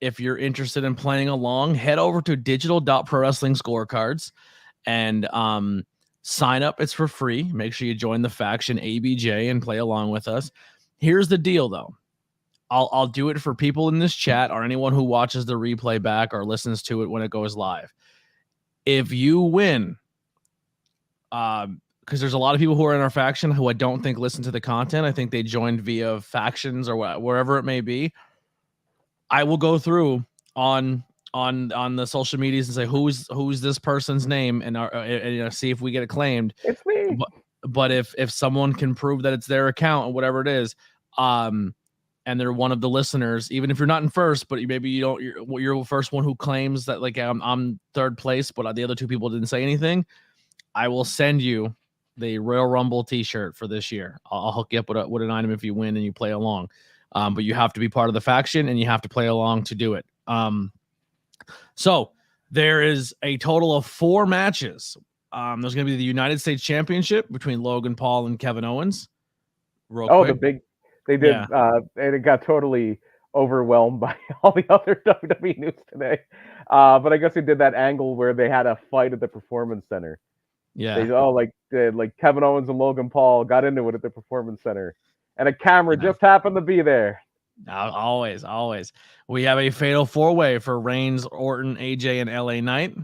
If you're interested in playing along, head over to digital.pro-wrestling scorecards and sign up. It's for free. Make sure you join the faction ABJ and play along with us. Here's the deal, though. I'll do it for people in this chat or anyone who watches the replay back or listens to it when it goes live. If you win, because there's a lot of people who are in our faction who I don't think listen to the content. I think they joined via factions or wherever it may be. I will go through on the social medias and say who's this person's name and see if we get it claimed. It's me. But if someone can prove that it's their account or whatever it is, and they're one of the listeners, even if you're not in first, but maybe you're the first one who claims that like I'm third place, but the other 2 people didn't say anything, I will send you the Royal Rumble t-shirt for this year. I'll hook you up with an item if you win and you play along. But you have to be part of the faction and you have to play along to do it. So there is a total of 4 matches. There's going to be the United States Championship between Logan Paul and Kevin Owens. They did, and it got totally overwhelmed by all the other WWE news today. But I guess they did that angle where they had a fight at the Performance Center. Yeah. Like Kevin Owens and Logan Paul got into it at the Performance Center, and a camera just happened to be there. Always. We have a fatal 4-way for Reigns, Orton, AJ, and LA Knight.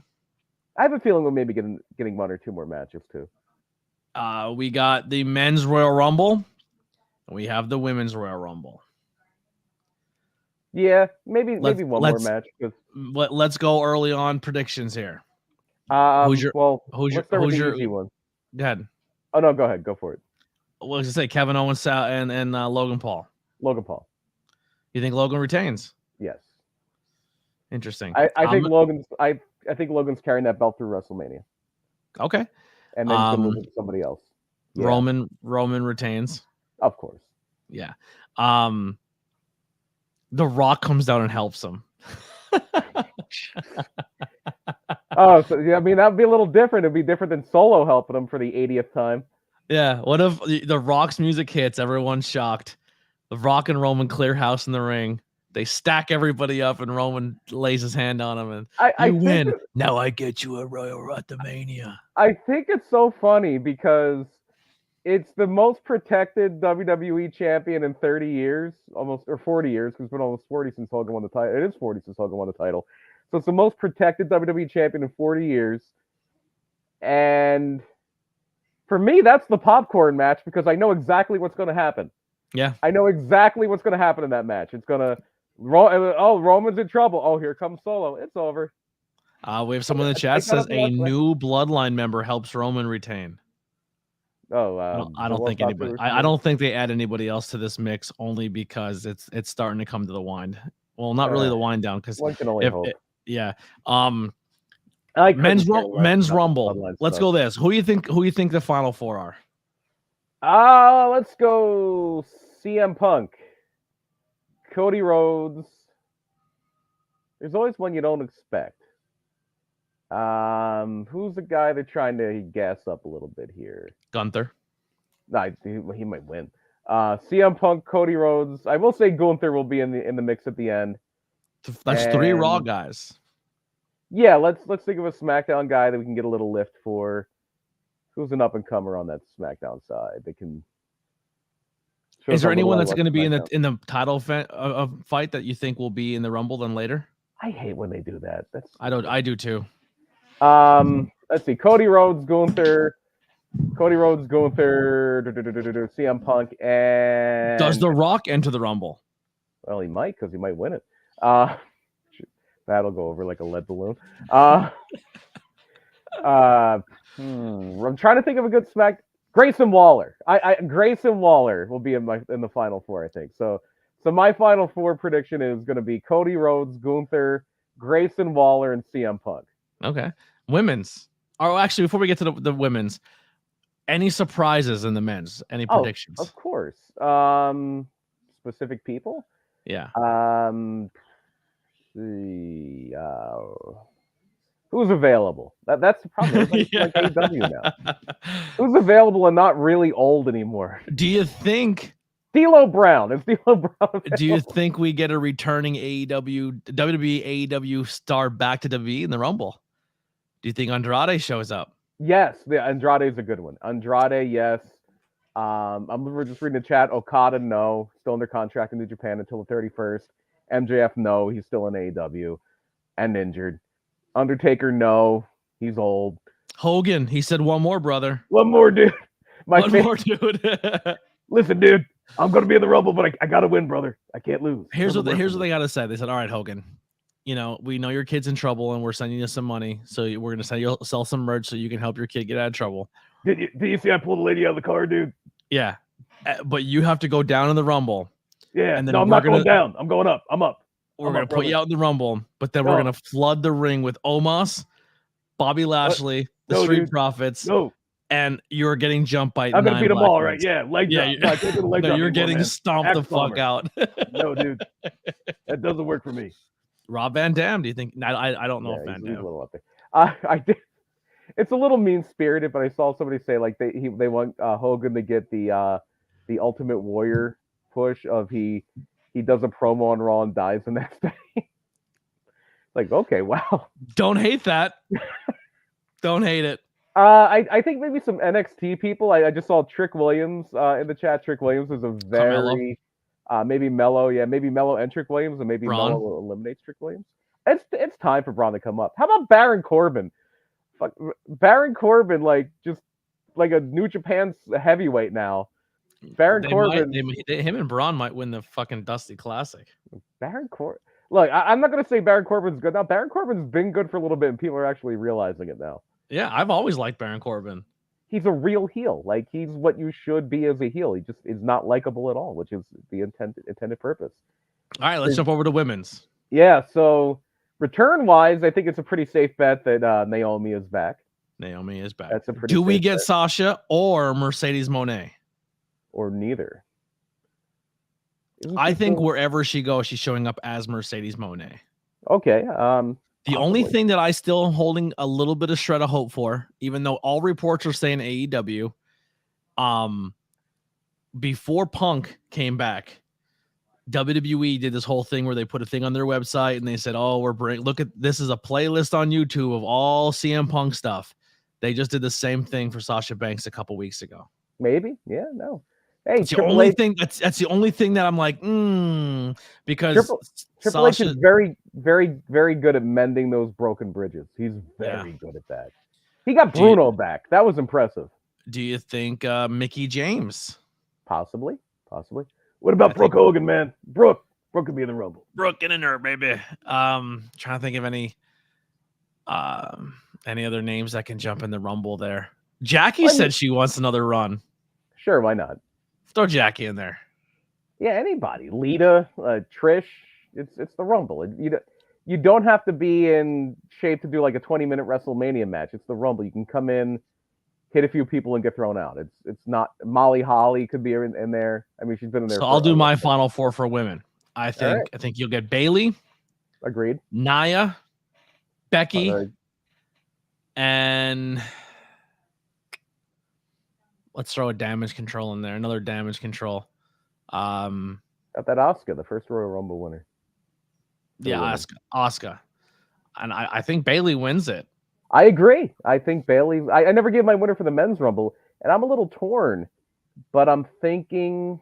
I have a feeling we'll maybe getting 1 or 2 more matches too. We got the Men's Royal Rumble. We have the Women's Royal Rumble. Yeah, maybe one more match. Let's go early on predictions here. Who's your let's start with the your easy one. Go ahead. Oh no, go ahead, go for it. What was I say? Kevin Owens and Logan Paul. Logan Paul. You think Logan retains? Yes. Interesting. I think Logan's carrying that belt through WrestleMania. Okay. And then he's gonna lose it to somebody else. Yeah. Roman retains. Of course. Yeah. The Rock comes down and helps him. Oh, so yeah, I mean that'd be a little different. It'd be different than Solo helping him for the 80th time. Yeah. What if the Rock's music hits? Everyone's shocked. The Rock and Roman clear house in the ring. They stack everybody up, and Roman lays his hand on him, and I win. Now I get you a Royal Rumble. I think it's so funny because it's the most protected WWE champion in 30 years, almost, or 40 years, because it's been almost 40 since Hogan won the title. It is 40 since Hogan won the title. So it's the most protected WWE champion in 40 years. And for me, that's the popcorn match because I know exactly what's going to happen. Yeah. I know exactly what's going to happen in that match. It's going to, Roman's in trouble. Oh, here comes Solo. It's over. We have someone in the chat says a new bloodline member helps Roman retain. Oh, I don't think anybody. I don't think they add anybody else to this mix only because it's starting to come to the wind. Well, not really the wind down because one can only hope. Yeah. Men's Rumble. Let's go this. Who do you think the final four are? Let's go CM Punk, Cody Rhodes. There's always one you don't expect. Who's the guy they're trying to gas up a little bit here? Gunther. No, he might win. CM Punk, Cody Rhodes. I will say Gunther will be in the mix at the end. That's 3 Raw guys. Yeah, let's think of a SmackDown guy that we can get a little lift for. Who's an up and comer on that SmackDown side? They can. Is there anyone that's going to be in the title fight that you think will be in the Rumble then later? I hate when they do that. I do too. Let's see. Cody Rhodes, Gunther, CM Punk, and does The Rock enter the Rumble? Well, he might because he might win it. That'll go over like a lead balloon. I'm trying to think of a good smack. Grayson Waller. Grayson Waller will be in the final four, I think. So my final four prediction is going to be Cody Rhodes, Gunther, Grayson Waller, and CM Punk. Okay. Women's. Oh, actually, before we get to the women's, any surprises in the men's? Any predictions? Of course. Specific people? Yeah. See. Who's available? That's the problem. Like AEW now. Who's available and not really old anymore? Do you think D'Lo Brown? Is D'Lo Brown available? Do you think we get a returning WWE AEW star back to WWE in the Rumble? Do you think Andrade shows up? Yes, Andrade is a good one. Andrade, yes. I'm just reading the chat. Okada, no. Still under contract in New Japan until the 31st. MJF, no. He's still in AEW and injured. Undertaker, no. He's old. Hogan, he said one more, brother. One more, dude. One more, dude. Listen, dude. I'm going to be in the Rumble, but I got to win, brother. I can't lose. Here's what they got to say. They said, all right, Hogan, we know your kid's in trouble and we're sending you some money. So we're going to sell some merch so you can help your kid get out of trouble. Did you see I pulled the lady out of the car, dude? Yeah. But you have to go down in the Rumble. Yeah. And then I'm not going down. I'm going up. I'm up. We're going to put you out in the Rumble, but then we're going to flood the ring with Omos, Bobby Lashley, the Street Profits. And you're getting jumped by I'm going to beat them all, right? Yeah. Leg drop. You're getting stomped the fuck out. No, dude. That doesn't work for me. Rob Van Dam, do you think? I don't know if Van Dam. He's a little up there. I did. It's a little mean-spirited, but I saw somebody say like they want Hogan to get the Ultimate Warrior push of he does a promo on Raw and dies the next day. Like, okay, wow. Don't hate that. Don't hate it. I think maybe some NXT people. I just saw Trick Williams in the chat. Trick Williams is a very maybe Mello, maybe Mello and Trick Williams, and maybe Braun. Mello eliminates Trick Williams. It's time for Braun to come up. How about Baron Corbin? Baron Corbin, like just like a New Japan's heavyweight now. Baron Corbin, him and Braun might win the fucking Dusty Classic. Baron Corbin, Look, I'm not gonna say Baron Corbin's good now. Baron Corbin's been good for a little bit, and people are actually realizing it now. Yeah, I've always liked Baron Corbin. He's a real heel. Like, he's what you should be as a heel. He just is not likable at all, which is the intended purpose. All right, let's jump over to women's. Yeah, so return-wise, I think it's a pretty safe bet that Naomi is back. Naomi is back. That's a pretty Do we safe get bet. Sasha or Mercedes Moné? Or neither. I think wherever she goes, she's showing up as Mercedes Moné. Okay. The only thing that I still am holding a little bit of shred of hope for, even though all reports are saying AEW, before Punk came back, WWE did this whole thing where they put a thing on their website and they said, "Oh, look at this is a playlist on YouTube of all CM Punk stuff." They just did the same thing for Sasha Banks a couple weeks ago. Maybe, yeah, no. Hey, it's the only thing that's the only thing that I'm like, because Triple H is very, very, very good at mending those broken bridges. He's very good at that. He got Bruno back. That was impressive. Do you think Mickie James? Possibly. What about Brooke Hogan, man? Brooke could be in the Rumble. Brooke, get in there, baby. Trying to think of any other names that can jump in the Rumble there. Jackie said she wants another run. Sure, why not? Throw Jackie in there. Yeah, anybody. Lita, Trish. It's the Rumble. You don't have to be in shape to do like a 20-minute WrestleMania match. It's the Rumble. You can come in, hit a few people, and get thrown out. It's not Molly Holly could be in there. I mean, she's been in there. So I'll do my final four for women. I think you'll get Bayley. Agreed. Nia, Becky, and let's throw a Damage Control in there. Another Damage Control. Got that Asuka, the first Royal Rumble winner. Yeah, Asuka. And I think Bayley wins it. I agree. I think Bayley. I never gave my winner for the men's Rumble, and I'm a little torn, but I'm thinking.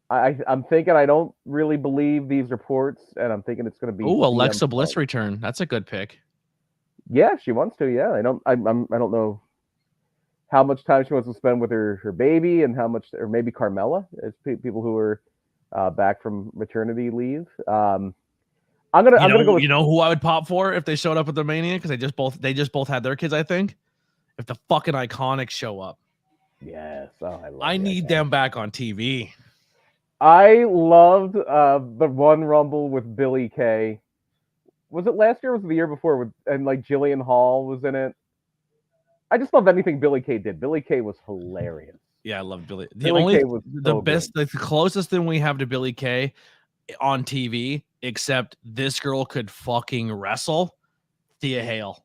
I'm thinking I don't really believe these reports, and I'm thinking it's going to be. Oh, Alexa Bliss return. That's a good pick. Yeah, she wants to. Yeah, I don't know how much time she wants to spend with her baby, and how much, or maybe Carmella, as people who are back from maternity leave. I'm gonna go with, you know who I would pop for if they showed up at the Mania, because they just both had their kids. I think if the fucking Iconics show up. Yes, I need them back on TV. I loved the one Rumble with Billie Kay. Was it last year or was it the year before? And like Jillian Hall was in it. I just love anything Billie Kay did. Billie Kay was hilarious. Yeah, I love Billie. The closest thing we have to Billie Kay on TV, except this girl could fucking wrestle, Thea Hale.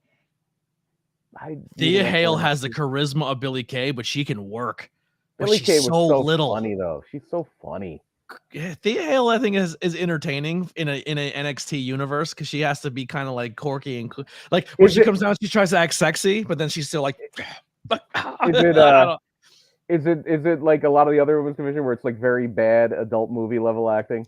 Thea Hale has the charisma of Billie Kay, but she can work. Billie Kay was so little. Funny though. She's so funny. Thea Hale, I think, is entertaining in a NXT universe, because she has to be kind of like quirky and like when she comes down, she tries to act sexy, but then she's still like. Is it like a lot of the other women's division where it's like very bad adult movie level acting?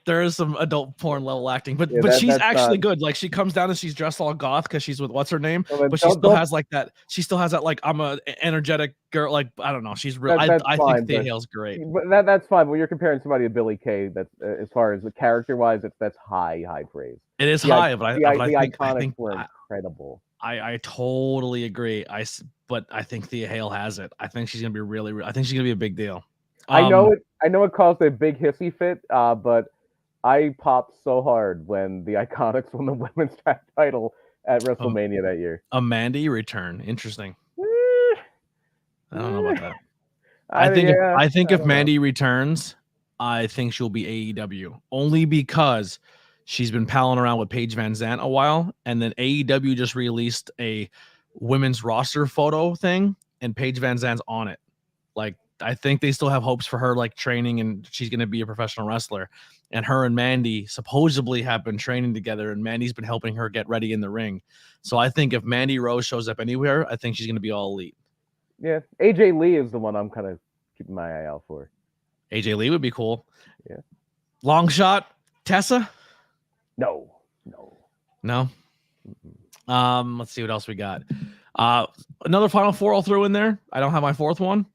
There is some adult porn level acting, but she's actually good. Like, she comes down and she's dressed all goth because she's with what's her name, but she still has like that. She still has that like, I'm a energetic girl. Like, I don't know. She's real. I think Thea Hale's great. But that's fine. When you're comparing somebody to Billie Kay, that's as far as the character wise, that's high praise. It is high, but the Iconics were incredible. I totally agree. But I think Thea Hale has it. I think she's gonna be I think she's gonna be a big deal. I know it caused a big hissy fit, but I popped so hard when the Iconics won the women's tag title at WrestleMania that year. A Mandy return. Interesting. I don't know about that. I think if Mandy returns, I think she'll be AEW, only because she's been palling around with Paige Van Zandt a while, and then AEW just released a women's roster photo thing, and Paige Van Zandt's on it. Like, I think they still have hopes for her, like, training, and she's going to be a professional wrestler. And her and Mandy supposedly have been training together, and Mandy's been helping her get ready in the ring. So I think if Mandy Rose shows up anywhere, I think she's going to be all elite. Yeah, AJ Lee is the one I'm kind of keeping my eye out for. AJ Lee would be cool. Yeah. Long shot, Tessa? No. Mm-hmm. Let's see what else we got. Another final four I'll throw in there. I don't have my fourth one.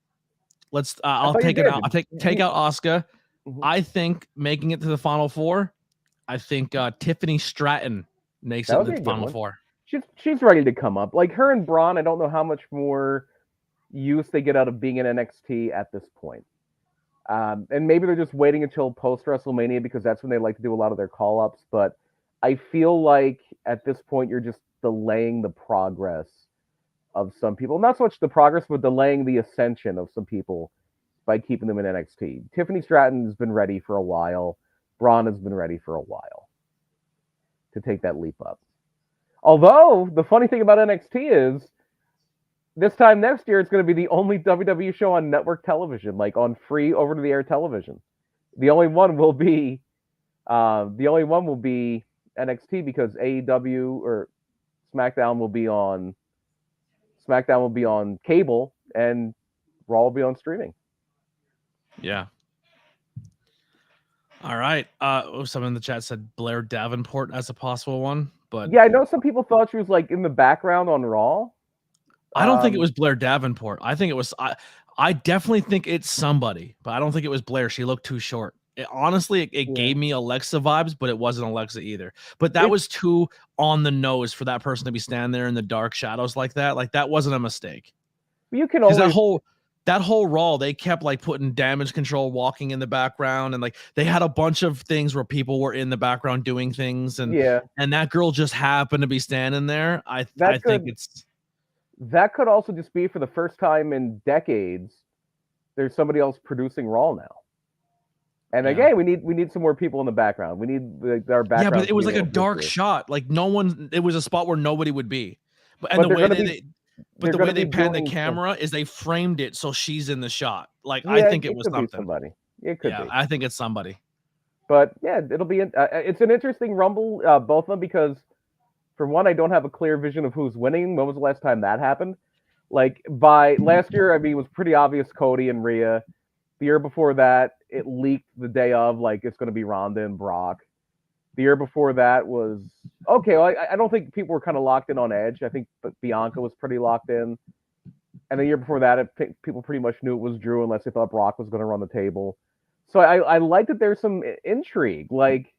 I'll take it out. I'll take out Asuka. Mm-hmm. I think making it to the final four I think Tiffany Stratton makes That it would in be the a good final one. four. She's ready to come up. Like her and Braun, I don't know how much more use they get out of being in NXT at this point. And maybe they're just waiting until post WrestleMania because that's when they like to do a lot of their call ups. But I feel like at this point you're just delaying the progress of some people. Not so much the progress, but delaying the ascension of some people by keeping them in NXT. Tiffany Stratton has been ready for a while. Braun has been ready for a while to take that leap up. Although the funny thing about NXT is this time next year it's going to be the only WWE show on network television, like on free over-the-air television. The only one will be NXT because AEW or SmackDown will be on cable and Raw will be on streaming. Yeah. All right. Someone in the chat said Blair Davenport as a possible one, but yeah, I know some people thought she was like in the background on Raw. I don't think it was Blair Davenport. I think it was. I definitely think it's somebody, but I don't think it was Blair. She looked too short. Honestly, it gave me Alexa vibes, but it wasn't Alexa either. But that was too on the nose for that person to be standing there in the dark shadows like that. Like that wasn't a mistake. You can always that whole Raw, they kept like putting Damage Control walking in the background, and like they had a bunch of things where people were in the background doing things, and that girl just happened to be standing there. I think it's. That could also just be for the first time in decades. There's somebody else producing Raw now, and again, we need some more people in the background. We need our background. Yeah, but it was like a dark shot. Like no one. It was a spot where nobody would be. But the way they panned the camera is they framed it so she's in the shot. Like I think it was something. Somebody. It could be. I think it's somebody. But yeah, it'll be. It's an interesting Rumble, both of them, because. For one, I don't have a clear vision of who's winning. When was the last time that happened? Like by last year, I mean, it was pretty obvious Cody and Rhea. The year before that, it leaked the day of, like it's going to be Ronda and Brock. The year before that was okay. Well, I don't think people were kind of locked in on Edge. I think Bianca was pretty locked in. And the year before that, people pretty much knew it was Drew unless they thought Brock was going to run the table. So I like that there's some intrigue. Like.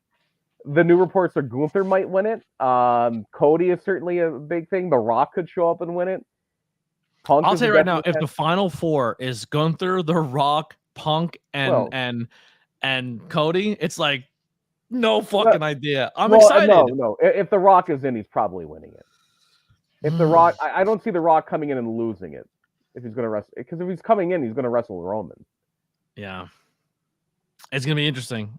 The new reports are Gunther might win it. Cody is certainly a big thing. The Rock could show up and win it. Punk I'll say right now, if the final four is Gunther, The Rock, Punk, and Cody, it's like no fucking idea. I'm excited. No. If The Rock is in, he's probably winning it. If The Rock, I don't see The Rock coming in and losing it. If he's going to wrestle, because if he's coming in, he's going to wrestle Roman. Yeah, it's going to be interesting.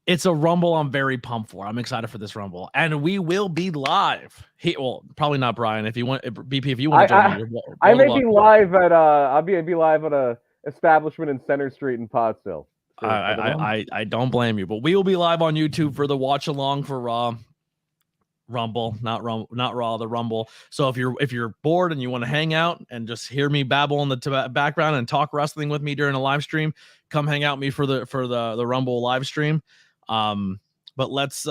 It's a Rumble I'm very pumped for. I'm excited for this Rumble, and we will be live. Probably not Brian. If you want, BP, if you want to join me, I may be live at I'll be live at a establishment in Center Street in Pottsville. So I don't blame you, but we will be live on YouTube for the watch along for Raw. Rumble, not Raw, the Rumble. So if you're bored and you want to hang out and just hear me babble in the background and talk wrestling with me during a live stream, come hang out with me for the Rumble live stream. But let's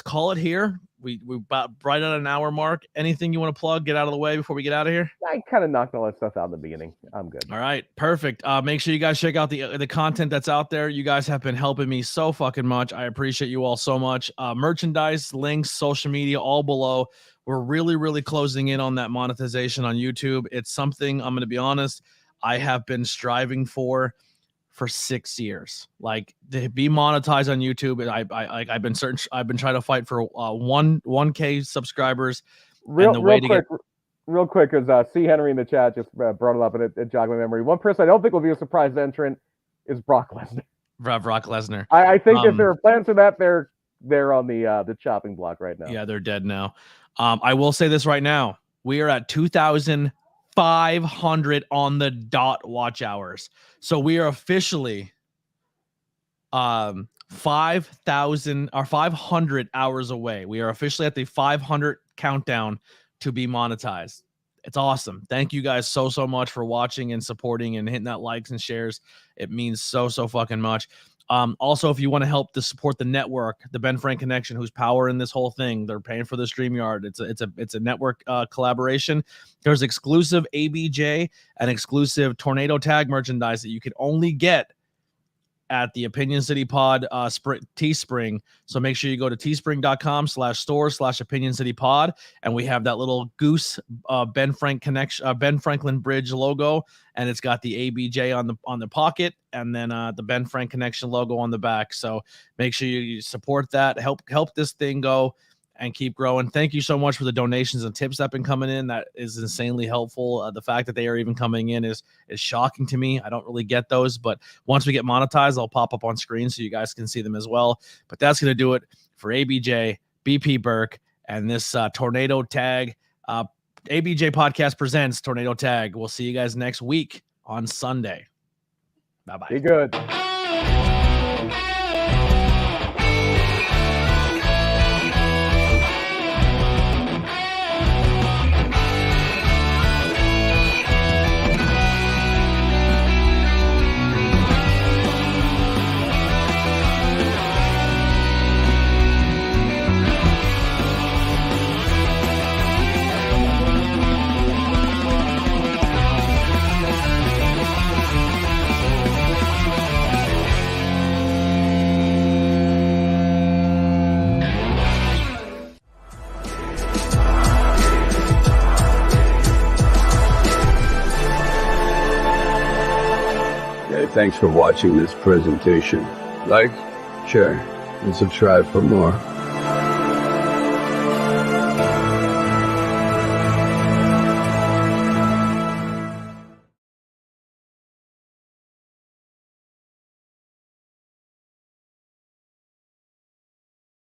call it here. We about right at an hour mark. Anything you want to plug? Get out of the way before we get out of here. I kind of knocked all that stuff out in the beginning. I'm good. All right, perfect. Make sure you guys check out the content that's out there. You guys have been helping me so fucking much. I appreciate you all so much. Merchandise, links, social media, all below. We're really closing in on that monetization on YouTube. It's something, I'm going to be honest, I have been striving for 6 years, like to be monetized on YouTube. I've been trying to fight for 1K subscribers. Real quick, because C. Henry in the chat just brought it up and it jogged my memory. One person I don't think will be a surprise entrant is Brock Lesnar. Brock Lesnar. I think if there are plans for that, they're on the chopping block right now. Yeah, they're dead now. I will say this right now: we are at 2,500 on the dot watch hours. So we are officially 5,000 or 500 hours away. We are officially at the 500 countdown to be monetized. It's awesome. Thank you guys so much for watching and supporting and hitting that likes and shares. It means so fucking much. Also, if you want to help to support the network, the Ben Frank Connection, who's powering this whole thing, they're paying for the StreamYard. It's a network collaboration. There's exclusive ABJ and exclusive Tornado Tag merchandise that you can only get at the Opinion City Pod Teespring. So make sure you go to teespring.com/store/Opinion City Pod, and we have that little goose Ben Franklin Bridge logo, and it's got the ABJ on the pocket, and then the Ben Frank Connection logo on the back. So make sure you support that, help this thing go and keep growing. Thank you so much for the donations and tips that have been coming in. That is insanely helpful. The fact that they are even coming in is shocking to me. I don't really get those, but once we get monetized, I'll pop up on screen so you guys can see them as well. But that's going to do it for ABJ, BP Burke, and this Tornado Tag. ABJ Podcast presents Tornado Tag. We'll see you guys next week on Sunday. Bye-bye. Be good. Thanks for watching this presentation. Like, share, and subscribe for more.